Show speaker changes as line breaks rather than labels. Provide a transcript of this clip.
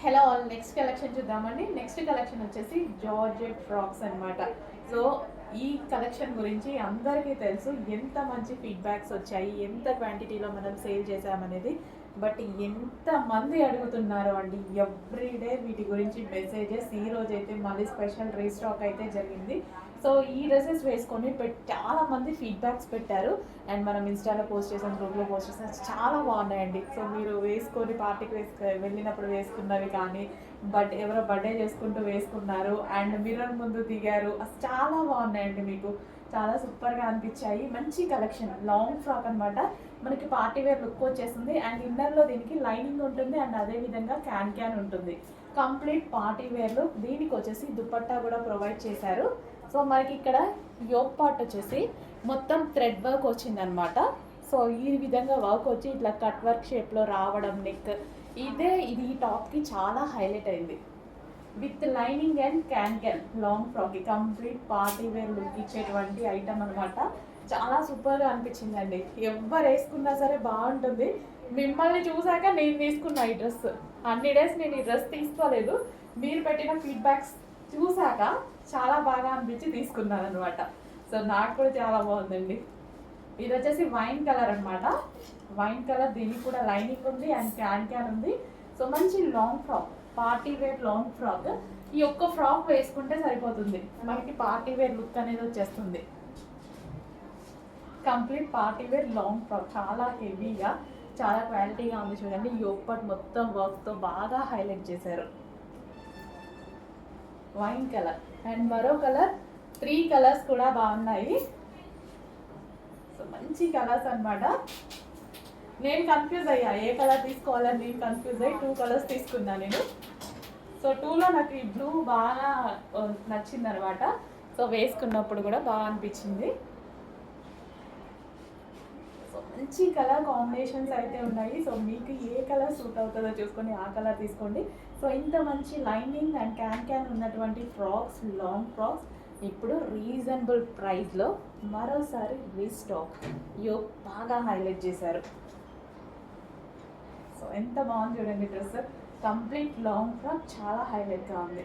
Hello all, next collection చూద్దామండి. Next collection వచ్చేసి georgette frocks అన్నమాట. సో ఈ కలెక్షన్ గురించి అందరికీ తెలుసు, ఎంత మంచి ఫీడ్బ్యాక్స్ వచ్చాయి, ఎంత క్వాంటిటీలో మనం సేల్ చేసామనేది. బట్ ఎంతమంది అడుగుతున్నారు అండి, ఎవ్రీడే వీటి గురించి మెసేజెస్. ఈ రోజు అయితే మళ్ళీ స్పెషల్ రీస్టాక్ అయితే జరిగింది. సో ఈ డ్రెస్సెస్ వేసుకొని చాలా మంది ఫీడ్బ్యాక్స్ పెట్టారు. అండ్ మనం ఇన్స్టాలో పోస్ట్ చేసాం, గ్రూప్లో పోస్ట్ చేసాం, చాలా బాగున్నాయండి. సో మీరు వేసుకొని పార్టీకి వెళ్ళినప్పుడు వేసుకున్నవి కానీ, బట్ ఎవరో బర్త్డే చేసుకుంటూ వేసుకున్నారు అండ్ మిర్రర్ ముందు దిగారు, అసలు చాలా బాగున్నాయండి. మీకు చాలా సూపర్గా అనిపించాయి. మంచి కలెక్షన్, లాంగ్ ఫ్రాక్ అనమాట. మనకి పార్టీ వేర్ లుక్ వచ్చేస్తుంది అండ్ ఇన్నర్లో దీనికి లైనింగ్ ఉంటుంది అండ్ అదేవిధంగా క్యాన్ ఉంటుంది. కంప్లీట్ పార్టీ వేర్లు. దీనికి వచ్చేసి దుపట్టా కూడా ప్రొవైడ్ చేశారు. సో మనకి ఇక్కడ యోక్ పార్ట్ వచ్చేసి మొత్తం థ్రెడ్ వర్క్ వచ్చిందనమాట. సో ఈ విధంగా వర్క్ వచ్చి ఇట్లా కట్ వర్క్ షేప్లో రావడం, నెక్ ఇది ఈ టాప్కి చాలా హైలైట్ అయింది. With lining and can long frock, complete party wear look ఇచ్చేటువంటి ఐటమ్ అనమాట. చాలా సూపర్గా అనిపించిందండి. ఎవరు వేసుకున్నా సరే బాగుంటుంది. మిమ్మల్ని చూసాక నేను తీసుకున్నా ఈ డ్రెస్. అన్ని డేస్ నేను ఈ డ్రెస్ తీసుకోలేదు, మీరు పెట్టిన ఫీడ్బ్యాక్స్ చూసాక చాలా బాగా అనిపించి తీసుకున్నాను అనమాట. సో నాకు కూడా చాలా బాగుందండి. ఇది వచ్చేసి వైన్ కలర్ అనమాట. వైన్ కలర్, దీనికి కూడా లైనింగ్ ఉంది అండ్ క్యాన్ ఉంది. సో మంచి long frock, party wear long frock. ఈ ఒక్క ఫ్రాక్ వేసుకుంటే సరిపోతుంది, మనకి పార్టీ వేర్ లుక్ అనేది వచ్చేస్తుంది. Complete party wear long frock, చాలా హెవీగా, చాలా క్వాలిటీగా ఉంది. చూడండి, యోక్ పార్ట్ మొత్తం వర్క్తో బాగా హైలైట్ చేశారు. వైన్ కలర్ అండ్ మరో కలర్, 3 కలర్స్ కూడా బాగున్నాయి. సో మంచి కలర్స్ అనమాట. నేను కన్ఫ్యూజ్ అయ్యా, ఏ కలర్ తీసుకోవాలని నేను కన్ఫ్యూజ్ అయ్యి 2 కలర్స్ తీసుకున్నా నేను. సో 2లో నాకు ఈ బ్లూ బాగా నచ్చింది అనమాట. సో వేసుకున్నప్పుడు కూడా బాగా అనిపించింది. సో మంచి కలర్ కాంబినేషన్స్ అయితే ఉన్నాయి. సో మీకు ఏ కలర్ సూట్ అవుతుందో చూసుకొని ఆ కలర్ తీసుకోండి. సో ఇంత మంచి లైనింగ్ అండ్ క్యాన్ ఉన్నటువంటి ఫ్రాక్స్, లాంగ్ ఫ్రాక్స్ ఇప్పుడు రీజనబుల్ ప్రైస్లో మరోసారి రీస్టాక్. యోక్ బాగా హైలైట్ చేశారు. సో ఎంత బాగుంది చూడండి డ్రెస్. కంప్లీట్ లాంగ్ ఫ్రాక్ చాలా హైలైట్గా ఉంది.